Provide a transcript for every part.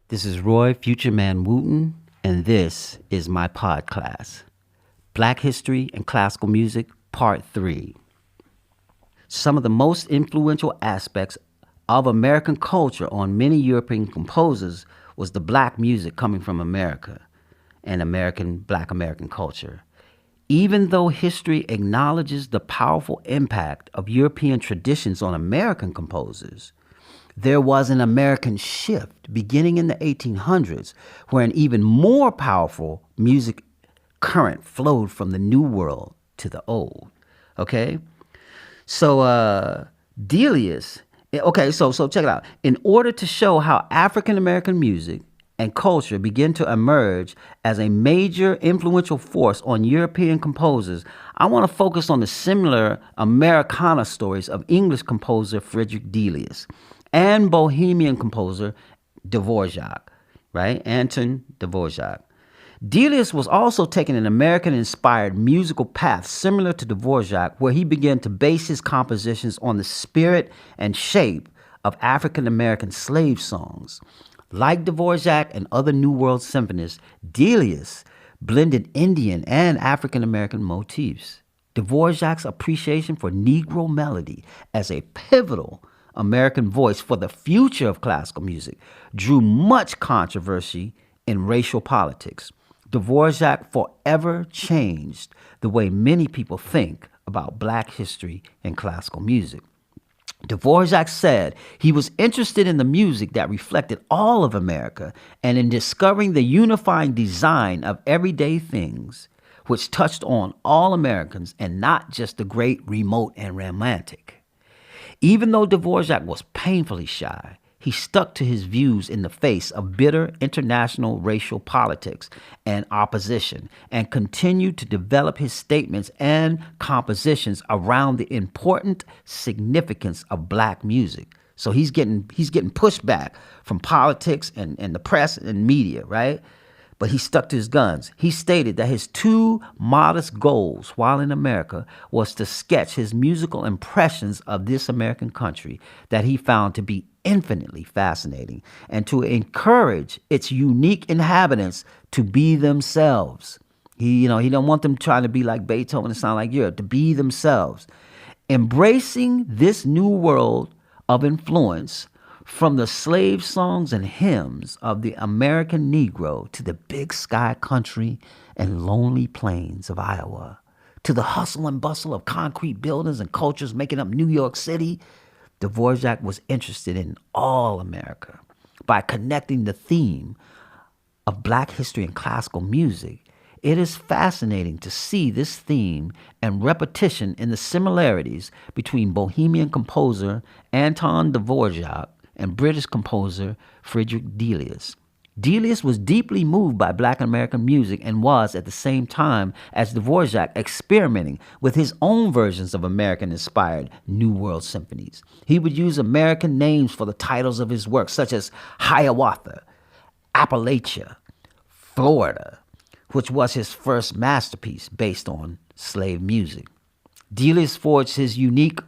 This is Roy Future Man Wooten, and this is my pod class Black History and Classical Music, Part 3. Some of the most influential aspects of American culture on many European composers was the black music coming from America and Black American culture. Even though history acknowledges the powerful impact of European traditions on American composers, there was an American shift beginning in the 1800s where an even more powerful music current flowed from the New World to the Old. Okay? So, Delius, so check it out. In order to show how African American music and culture began to emerge as a major influential force on European composers, I want to focus on the similar Americana stories of English composer Frederick Delius and Bohemian composer Dvorak, right? Anton Dvorak. Delius was also taking an American-inspired musical path similar to Dvorak, where he began to base his compositions on the spirit and shape of African-American slave songs. Like Dvorak and other New World symphonists, Delius blended Indian and African-American motifs. Dvorak's appreciation for Negro melody as a pivotal American voice for the future of classical music drew much controversy in racial politics. Dvorak forever changed the way many people think about black history and classical music. Dvorak said he was interested in the music that reflected all of America and in discovering the unifying design of everyday things, which touched on all Americans and not just the great, remote, and romantic. Even though Dvorak was painfully shy, he stuck to his views in the face of bitter international racial politics and opposition and continued to develop his statements and compositions around the important significance of black music. So he's getting pushed back from politics and the press and media, right? But he stuck to his guns. He stated that his two modest goals while in America was to sketch his musical impressions of this American country that he found to be infinitely fascinating and to encourage its unique inhabitants to be themselves. He don't want them trying to be like Beethoven and sound like Europe, to be themselves. Embracing this new world of influence from the slave songs and hymns of the American Negro to the big sky country and lonely plains of Iowa, to the hustle and bustle of concrete buildings and cultures making up New York City, Dvorak was interested in all America. By connecting the theme of black history and classical music, it is fascinating to see this theme and repetition in the similarities between Bohemian composer Anton Dvorak and British composer Frederick Delius. Delius was deeply moved by black American music and was, at the same time as Dvorak, experimenting with his own versions of American-inspired New World symphonies. He would use American names for the titles of his works, such as Hiawatha, Appalachia, Florida, which was his first masterpiece based on slave music. Delius forged his unique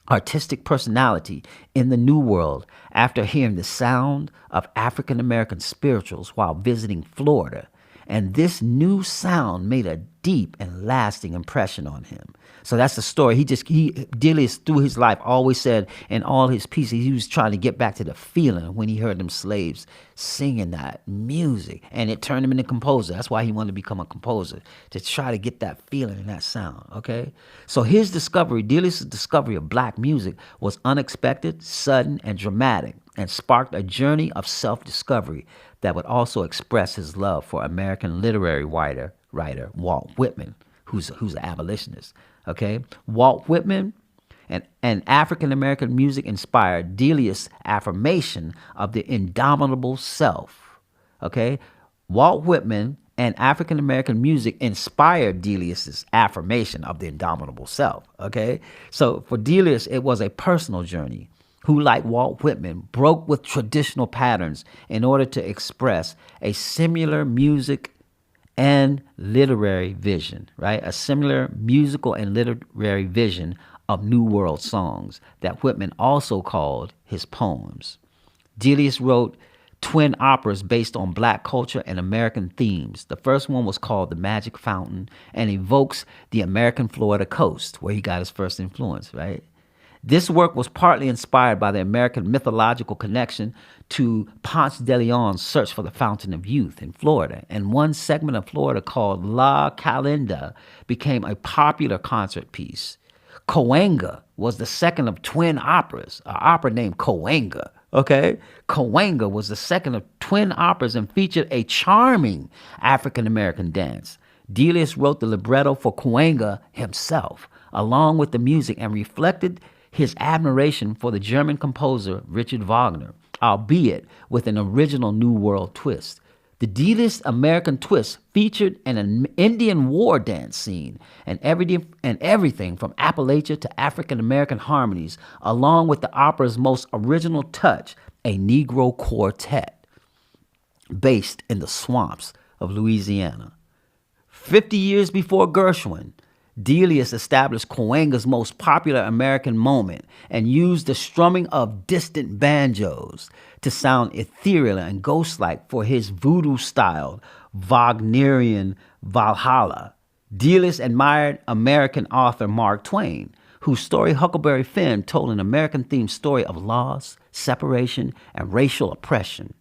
artistic personality in the New World after hearing the sound of African American spirituals while visiting Florida, and this new sound made a deep and lasting impression on him. So that's the story. Delius through his life always said in all his pieces he was trying to get back to the feeling when he heard them slaves singing that music, and it turned him into a composer. That's why he wanted to become a composer, to try to get that feeling and that sound. Okay, so Delius' discovery of black music was unexpected, sudden, and dramatic, and sparked a journey of self-discovery that would also express his love for American literary writer Walt Whitman, who's an abolitionist. Okay, Walt Whitman and African American music inspired Delius' affirmation of the indomitable self. Okay, Walt Whitman and African American music inspired Delius' affirmation of the indomitable self. Okay, so for Delius, it was a personal journey, who, like Walt Whitman, broke with traditional patterns in order to express a similar music and literary vision, right? A similar musical and literary vision of New World songs that Whitman also called his poems. Delius wrote twin operas based on black culture and American themes. The first one was called The Magic Fountain and evokes the American Florida coast, where he got his first influence, right? This work was partly inspired by the American mythological connection to Ponce de Leon's search for the Fountain of Youth in Florida. And one segment of Florida called La Calinda became a popular concert piece. Cahuenga was the second of twin operas, an opera named Cahuenga. Okay? Cahuenga was the second of twin operas and featured a charming African American dance. Delius wrote the libretto for Cahuenga himself, along with the music, and reflected his admiration for the German composer Richard Wagner, albeit with an original New World twist. The Delius American twist featured an Indian war dance scene and everything from Appalachia to African American harmonies, along with the opera's most original touch, a Negro quartet based in the swamps of Louisiana. 50 years before Gershwin, Delius established Cahuenga's most popular American moment and used the strumming of distant banjos to sound ethereal and ghost-like for his voodoo-styled Wagnerian Valhalla. Delius admired American author Mark Twain, whose story Huckleberry Finn told an American-themed story of loss, separation, and racial oppression.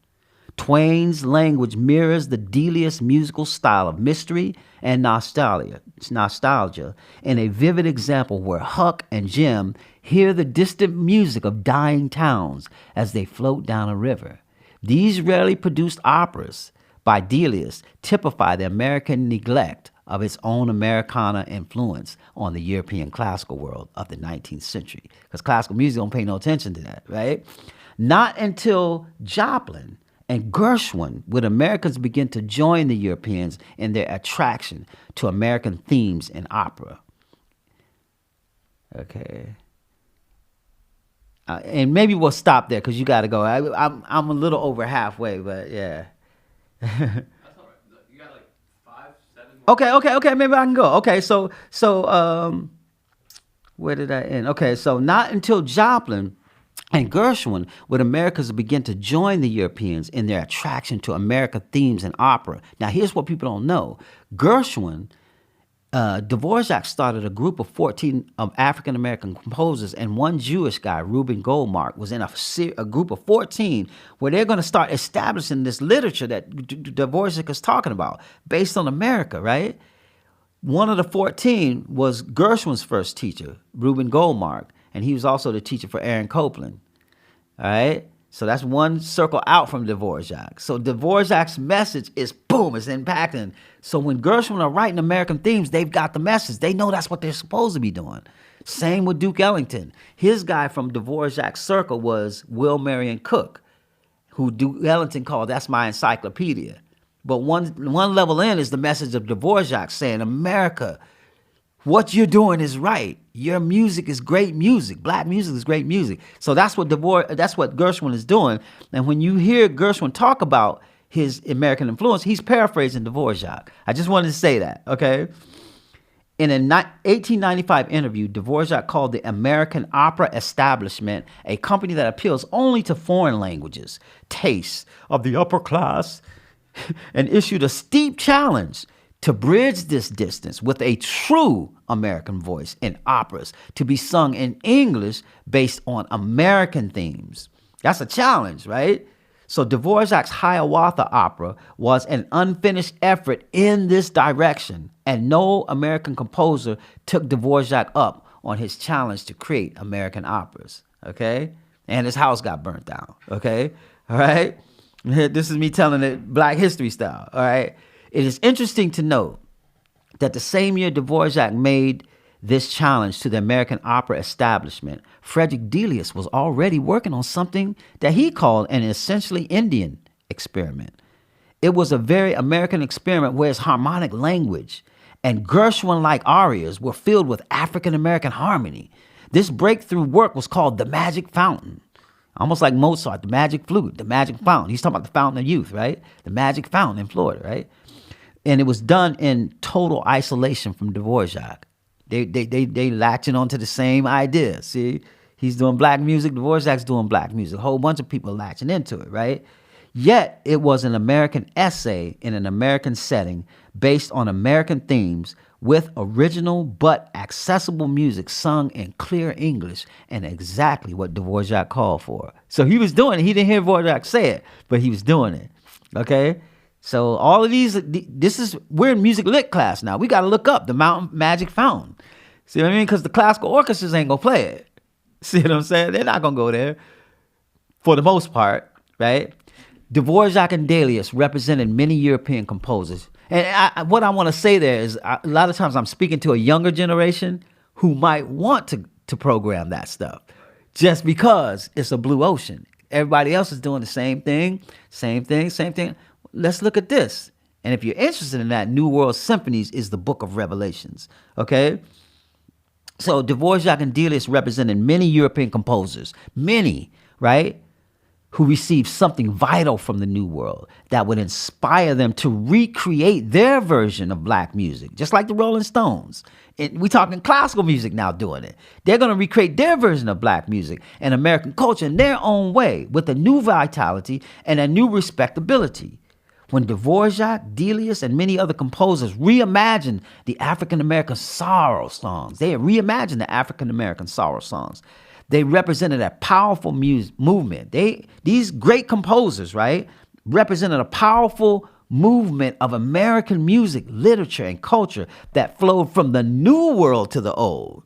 Twain's language mirrors the Delius musical style of mystery and nostalgia in a vivid example where Huck and Jim hear the distant music of dying towns as they float down a river. These rarely produced operas by Delius typify the American neglect of its own Americana influence on the European classical world of the 19th century. Because classical music don't pay no attention to that, right? Not until Joplin and Gershwin would Americans begin to join the Europeans in their attraction to American themes in opera. Okay. And maybe we'll stop there because you got to go. I'm a little over halfway, but yeah. That's all right. You got like 5, 7 more. Okay. Maybe I can go. Okay, so where did I end? Okay, so not until Joplin and Gershwin would Americans begin to join the Europeans in their attraction to American themes in opera. Now, here's what people don't know. Gershwin, Dvorak started a group of 14 African-American composers, and one Jewish guy, Reuben Goldmark, was in a group of 14 where they're going to start establishing this literature that Dvorak is talking about based on America, right? One of the 14 was Gershwin's first teacher, Reuben Goldmark, and he was also the teacher for Aaron Copland. All right? So that's one circle out from Dvorak. So Dvorak's message is, boom, it's impacting. So when Gershwin are writing American themes, they've got the message. They know that's what they're supposed to be doing. Same with Duke Ellington. His guy from Dvorak's circle was Will Marion Cook, who Duke Ellington called, that's my encyclopedia. But one level in is the message of Dvorak saying, America, what you're doing is right. Your music is great music. Black music is great music. So that's what Gershwin is doing. And when you hear Gershwin talk about his American influence, he's paraphrasing Dvorak. I just wanted to say that, okay? In an 1895 interview, Dvorak called the American opera establishment a company that appeals only to foreign languages, tastes of the upper class, and issued a steep challenge to bridge this distance with a true American voice in operas to be sung in English based on American themes. That's a challenge, right? So Dvorak's Hiawatha opera was an unfinished effort in this direction, and no American composer took Dvorak up on his challenge to create American operas, okay? And his house got burnt down, okay? All right? This is me telling it Black history style, all right? It is interesting to note that the same year Dvorak made this challenge to the American opera establishment, Frederick Delius was already working on something that he called an essentially Indian experiment. It was a very American experiment where its harmonic language and Gershwin-like arias were filled with African-American harmony. This breakthrough work was called The Magic Fountain. Almost like Mozart, the magic flute, the magic fountain. He's talking about the fountain of youth, right? The magic fountain in Florida, right? And it was done in total isolation from Dvorak. They latching onto the same idea. See, he's doing black music. Dvorak's doing black music. A whole bunch of people latching into it, right? Yet it was an American essay in an American setting based on American themes with original but accessible music sung in clear English, and exactly what Dvorak called for. So he was doing it. He didn't hear Dvorak say it, but he was doing it. Okay? So all of these, we're in music lit class now. We got to look up the Mountain Magic Fountain. See what I mean? Because the classical orchestras ain't going to play it. See what I'm saying? They're not going to go there for the most part, right? Dvorak and Delius represented many European composers. And what I want to say there is a lot of times I'm speaking to a younger generation who might want to program that stuff just because it's a blue ocean. Everybody else is doing the same thing. Let's look at this. And if you're interested in that, New World Symphonies is the book of Revelations. Okay? So Dvorak and Delius represented many European composers, many, right? Who received something vital from the New World that would inspire them to recreate their version of black music, just like the Rolling Stones. We're talking classical music now doing it. They're going to recreate their version of black music and American culture in their own way with a new vitality and a new respectability. When Dvorak, Delius, and many other composers reimagined the African-American sorrow songs, they represented a powerful movement. These great composers, right, represented a powerful movement of American music, literature, and culture that flowed from the new world to the old.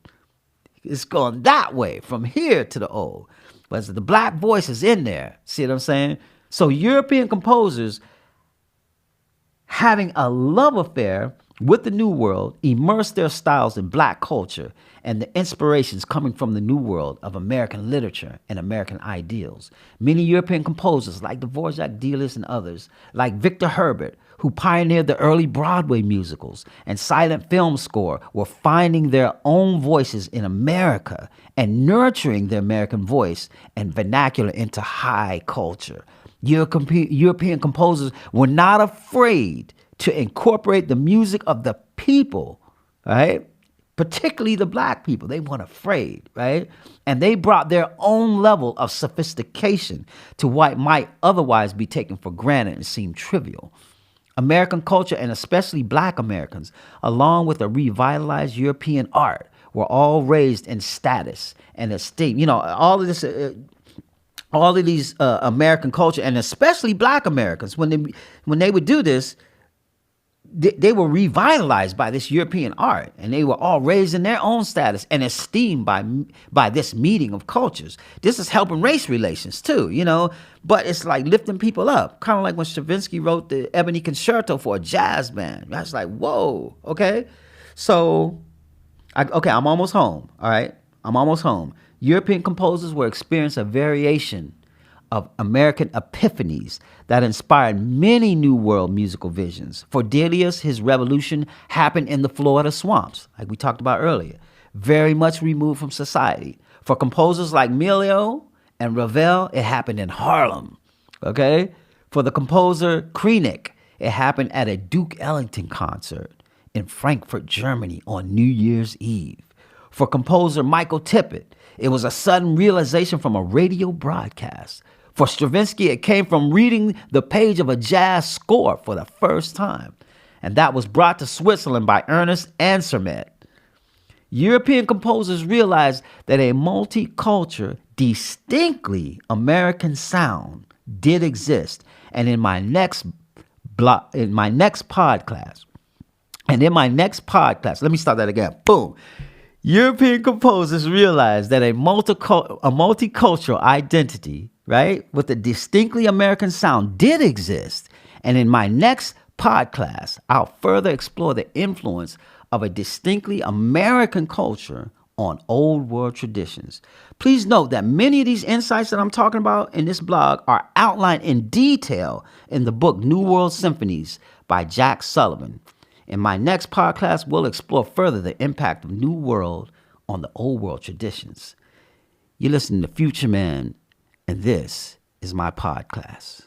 It's going that way, from here to the old. But the black voice is in there. See what I'm saying? So European composers having a love affair with the New World, immersed their styles in black culture and the inspirations coming from the New World of American literature and American ideals. Many European composers like Dvorak, Delius, and others, like Victor Herbert, who pioneered the early Broadway musicals and silent film score, were finding their own voices in America and nurturing the American voice and vernacular into high culture. European composers were not afraid to incorporate the music of the people, right? Particularly the black people. They weren't afraid, right? And they brought their own level of sophistication to what might otherwise be taken for granted and seem trivial. American culture, and especially black Americans, along with a revitalized European art, were all raised in status and esteem. You know, all of these American culture, and especially black Americans, when they would do this, they were revitalized by this European art, and they were all raised in their own status and esteemed by this meeting of cultures. This is helping race relations too, you know, but it's like lifting people up, kind of like when Stravinsky wrote the Ebony Concerto for a jazz band. That's like, whoa, okay? So, I'm almost home, all right? I'm almost home. European composers were experiencing a variation of American epiphanies that inspired many New World musical visions. For Delius, his revolution happened in the Florida swamps, like we talked about earlier, very much removed from society. For composers like Melio and Ravel, it happened in Harlem, okay? For the composer Krenek, it happened at a Duke Ellington concert in Frankfurt, Germany on New Year's Eve. For composer Michael Tippett, it was a sudden realization from a radio broadcast. For Stravinsky, it came from reading the page of a jazz score for the first time. And that was brought to Switzerland by Ernest Ansermet. European composers realized that a multicultural, distinctly American sound did exist. And in my next podcast, let me start that again. Boom. European composers realized that a multicultural identity, right, with a distinctly American sound did exist. And in my next podcast, I'll further explore the influence of a distinctly American culture on old world traditions. Please note that many of these insights that I'm talking about in this blog are outlined in detail in the book New World Symphonies by Jack Sullivan. In my next podcast, we'll explore further the impact of New World on the Old World traditions. You're listening to Future Man, and this is my podcast.